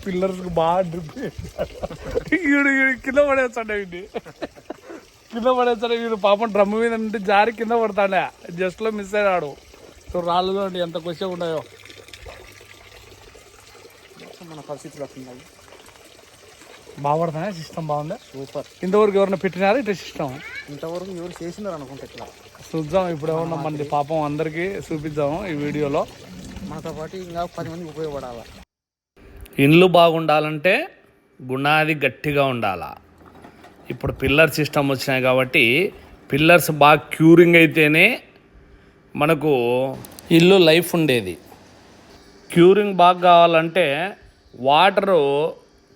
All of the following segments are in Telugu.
పిల్లర్స్కి బాగా డ్రిప్ వీడు కింద పడేస్తాడు వీడిని కింద పడేస్తాడు వీడు పాపం డ్రమ్ మీద నుండి జారి కింద పడతాడే జస్ట్లో మిస్ అయ్యాడు. సో రాళ్ళు చూడండి ఎంత కొద్దిగా ఉన్నాయో. మన పరిస్థితులు వస్తున్నాయి. బాగా పడుతున్నాయి. సిస్టమ్ బాగుందా? సూపర్. ఇంతవరకు ఎవరైనా పెట్టినారా ఇట్లా సిస్టమ్? ఇంతవరకు ఎవరు చేసినారు అనుకుంటా. ఇట్లా చూద్దాం ఇప్పుడు ఏమన్నా మంది పాపం అందరికీ చూపిద్దాము ఈ వీడియోలో. మనతో పాటు ఇంకా 10 మందికి ఉపయోగపడాలా. ఇండ్లు బాగుండాలంటే గుణాది గట్టిగా ఉండాలా. ఇప్పుడు పిల్లర్ సిస్టమ్ వచ్చినాయి కాబట్టి పిల్లర్స్ బాగా క్యూరింగ్ అయితేనే మనకు ఇల్లు లైఫ్ ఉండేది. క్యూరింగ్ బాగా కావాలంటే వాటరు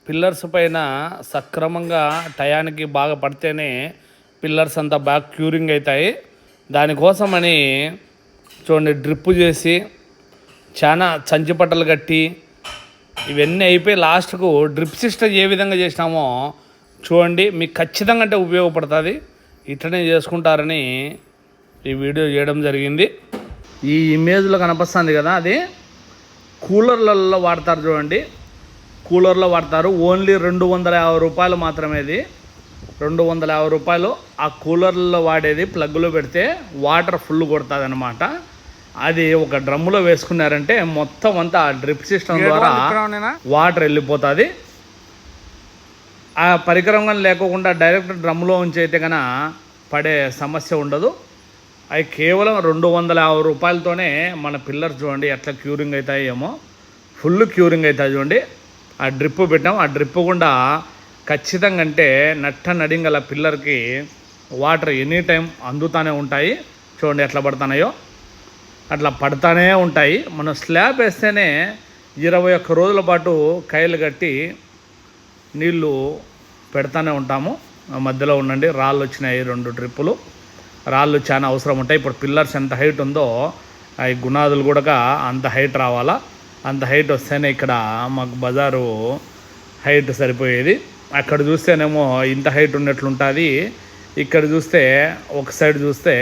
పిల్లర్స్ పైన సక్రమంగా టయానికి బాగా పడితేనే పిల్లర్స్ అంతా బాగా క్యూరింగ్ అవుతాయి. దానికోసమని చూడండి డ్రిప్ చేసి చాలా చంచిపట్టలు కట్టి ఇవన్నీ అయిపోయి లాస్ట్కు డ్రిప్ సిస్టమ్ ఏ విధంగా చేసినామో చూడండి. మీకు ఖచ్చితంగా అంటే ఉపయోగపడుతుంది. ఇట్లనే చేసుకుంటారని ఈ వీడియో చేయడం జరిగింది. ఈ ఇమేజ్లో కనిపిస్తుంది కదా, అది కూలర్లలో వాడతారు చూడండి. కూలర్లో వాడతారు. ఓన్లీ 250 రూపాయలు మాత్రమే. ఇది 250 రూపాయలు. ఆ కూలర్లో వాడేది ప్లగ్లో పెడితే వాటర్ ఫుల్ కొడుతుంది అనమాట. అది ఒక డ్రమ్ములో వేసుకున్నారంటే మొత్తం అంతా డ్రిప్ సిస్టమ్ ద్వారా వాటర్ వెళ్ళిపోతుంది. ఆ పరికరం కానీ లేకుండా డైరెక్ట్ డ్రమ్లో ఉంచి అయితే కన్నా పడే సమస్య ఉండదు. అవి కేవలం 250 రూపాయలతోనే మన పిల్లర్స్ చూడండి ఎట్లా క్యూరింగ్ అవుతాయి ఏమో. ఫుల్ క్యూరింగ్ అవుతాయి చూడండి. ఆ డ్రిప్ పెట్టాం. ఆ డ్రిప్ గుండా ఖచ్చితంగా అంటే నడింగల పిల్లర్కి వాటర్ ఎనీ టైం అందుతూనే ఉంటాయి. చూడండి ఎట్లా పడుతున్నాయో అట్లా పడుతూనే ఉంటాయి. మనం స్లాబ్ వేస్తేనే 21 రోజుల పాటు కైలు కట్టి నీళ్ళు పెడతానే ఉంటాము. మధ్యలో ఉండండి రాళ్ళు వచ్చినాయి 2 డ్రిప్పులు. రాళ్ళు చాలా అవసరం ఉంటాయి. ఇప్పుడు పిల్లర్స్ ఎంత హైట్ ఉందో ఈ గుణాదులు కూడా అంత హైట్ రావాలా. అంత హైట్ వస్తేనే ఇక్కడ మాకు బజారు హైట్ సరిపోయేది. అక్కడ చూస్తేనేమో ఇంత హైట్ ఉన్నట్లుంటుంది. ఇక్కడ చూస్తే ఒక సైడ్ చూస్తే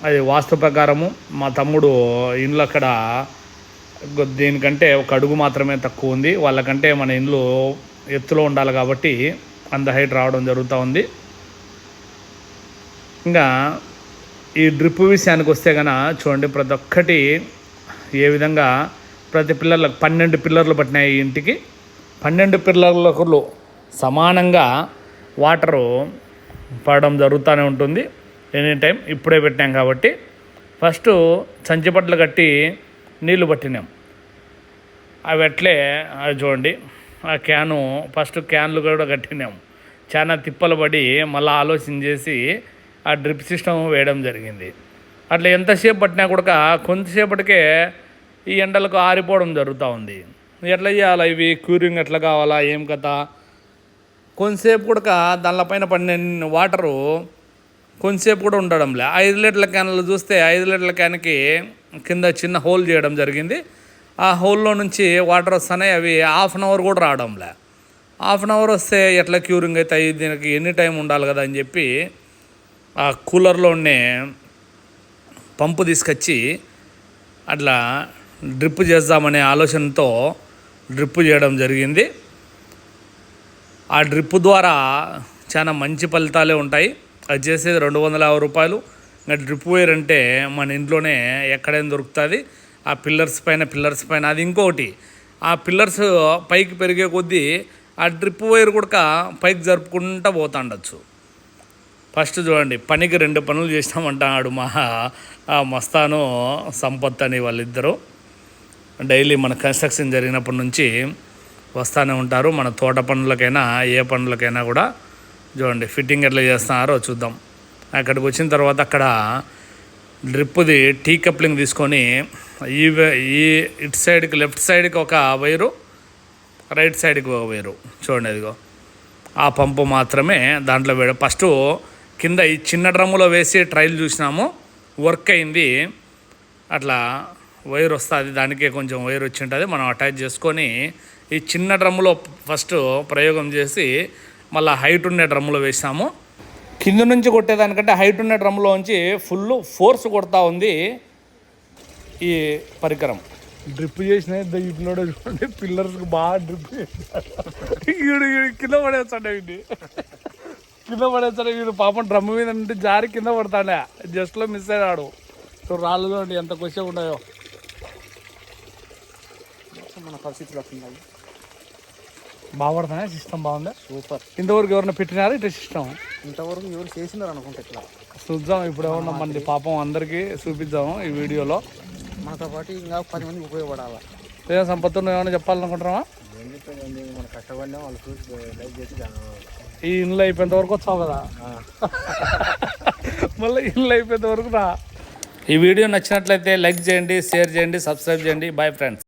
అది వాస్తు ప్రకారము మా తమ్ముడు ఇండ్లు అక్కడ దీనికంటే ఒక అడుగు మాత్రమే తక్కువ ఉంది. వాళ్ళకంటే మన ఇండ్లు ఎత్తులో ఉండాలి కాబట్టి అంత హైట్ రావడం జరుగుతూ ఉంది. ఇంకా ఈ డ్రిప్ విషయానికి వస్తే కనుక చూడండి ప్రతి ఒక్కటి ఏ విధంగా ప్రతి పిల్లర్లకు 12 పిల్లర్లు పట్టినాయి. ఇంటికి 12 పిల్లర్లకు సమానంగా వాటరు పడడం జరుగుతూనే ఉంటుంది ఎనీ టైం. ఇప్పుడే పెట్టినాం కాబట్టి ఫస్ట్ సంచిపట్లు కట్టి నీళ్లు పట్టినాం. అవి అట్లే అది చూడండి ఆ క్యాను ఫస్ట్ క్యాన్లు కూడా కట్టినాం. చాలా తిప్పలు పడి మళ్ళీ ఆలోచన చేసి ఆ డ్రిప్ సిస్టమ్ వేయడం జరిగింది. అట్లా ఎంతసేపు పట్టినా కూడా కొంతసేపటికే ఈ ఎండలకు ఆరిపోవడం జరుగుతూ ఉంది. ఎట్లా చేయాలా ఇవి క్యూరింగ్ ఎట్లా కావాలా ఏం కథ. కొంతసేపు కూడా దానిపైన పడిన వాటరు కొంతసేపు కూడా ఉండడంలే. 5 లీటర్ల క్యాన్లు చూస్తే 5 లీటర్ల క్యాన్కి కింద చిన్న హోల్ చేయడం జరిగింది. ఆ హోల్లో నుంచి వాటర్ వస్తున్నాయి. అవి హాఫ్ అన్ అవర్ కూడా రావడంలే. హాఫ్ అన్ అవర్ వస్తే ఎట్లా క్యూరింగ్ అవుతాయి, దీనికి ఎన్ని టైం ఉండాలి కదా అని చెప్పి ఆ కూలర్లో ఉండే పంపు తీసుకొచ్చి అట్లా డ్రిప్ చేద్దామనే ఆలోచనతో డ్రిప్ చేయడం జరిగింది. ఆ డ్రిప్ ద్వారా చాలా మంచి ఫలితాలే ఉంటాయి. అది చేసేది 250 రూపాయలు. ఇంకా డ్రిప్ వైర్ అంటే మన ఇంట్లోనే ఎక్కడైనా దొరుకుతుంది. ఆ పిల్లర్స్ పైన అది ఇంకొకటి. ఆ పిల్లర్స్ పైకి పెరిగే కొద్దీ ఆ డ్రిప్ వైర్ కూడా పైకి జరుపుకుంటూ పోతుండొచ్చు. ఫస్ట్ చూడండి పనికి 2 పనులు చేసినామంటాడు మా మస్తాను సంపత్ అని వాళ్ళిద్దరూ. డైలీ మన కన్స్ట్రక్షన్ జరిగినప్పటి నుంచి వస్తూనే ఉంటారు. మన తోట పనులకైనా ఏ పనులకైనా కూడా చూడండి ఫిట్టింగ్ ఎట్లా చేస్తున్నారో చూద్దాం. అక్కడికి వచ్చిన తర్వాత అక్కడ డ్రిప్ది టీ కప్లింగ్ తీసుకొని ఈ ఇటు సైడ్కి లెఫ్ట్ సైడ్కి ఒక వైరు, రైట్ సైడ్కి ఒక వైరు చూడండి. అదిగో ఆ పంపు మాత్రమే దాంట్లో ఫస్ట్ కింద ఈ చిన్న డ్రమ్ములో వేసి ట్రయల్ చూసినాము, వర్క్ అయింది. అట్లా వైర్ వస్తుంది, దానికే కొంచెం వైర్ వచ్చి ఉంటుంది. మనం అటాచ్ చేసుకొని ఈ చిన్న డ్రమ్ములో ఫస్ట్ ప్రయోగం చేసి మళ్ళీ హైట్ ఉండే డ్రమ్ములో వేసాము. కింద నుంచి కొట్టేదానికంటే హైట్ ఉండే డ్రమ్లో ఉంచి ఫుల్ ఫోర్స్ కొడతా ఉంది ఈ పరికరం. డ్రిప్ చేసిన ఈ పిల్లడు చూడండి, పిల్లర్స్కి బాగా డ్రిప్ చేసినాడు. ఈడు కింద పడేస్తాడు వీడిని, కింద పడేస్తాడు వీడు. పాపం డ్రమ్ మీద నుండి జారి కింద పడతాడే, జస్ట్లో మిస్ అయ్యాడు. సో రాళ్ళు చూడండి ఎంత కొద్దిగా ఉన్నాయో. మన పరిస్థితులు అట్లున్నాయి. బాగా పడుతున్నాయి, సిస్టమ్ బాగుంది. సూపర్. ఇంతవరకు ఎవరైనా పెట్టినారా ఇట్లా సిస్టమ్? ఇంతవరకు ఎవరు చేసినారు అనుకుంటే ఇట్లా. చూద్దాం ఇప్పుడు ఏమన్నా మంది పాపం అందరికీ చూపిద్దాము ఈ వీడియోలో. మనతో పాటు ఇంకా 10 మందికి ఉపయోగపడాలి. ఏం సంపత్తు నువ్వు ఏమైనా చెప్పాలనుకుంటున్నావా? మన కష్టపడినా వాళ్ళు చూసి లైక్ చేసి ఈ ఇండ్లు అయిపోయేంత వరకు వచ్చావు కదా, మళ్ళీ ఇండ్లు అయిపోయేంత వరకు రా. ఈ వీడియో నచ్చినట్లయితే లైక్ చేయండి, షేర్ చేయండి, సబ్స్క్రైబ్ చేయండి. Bye friends.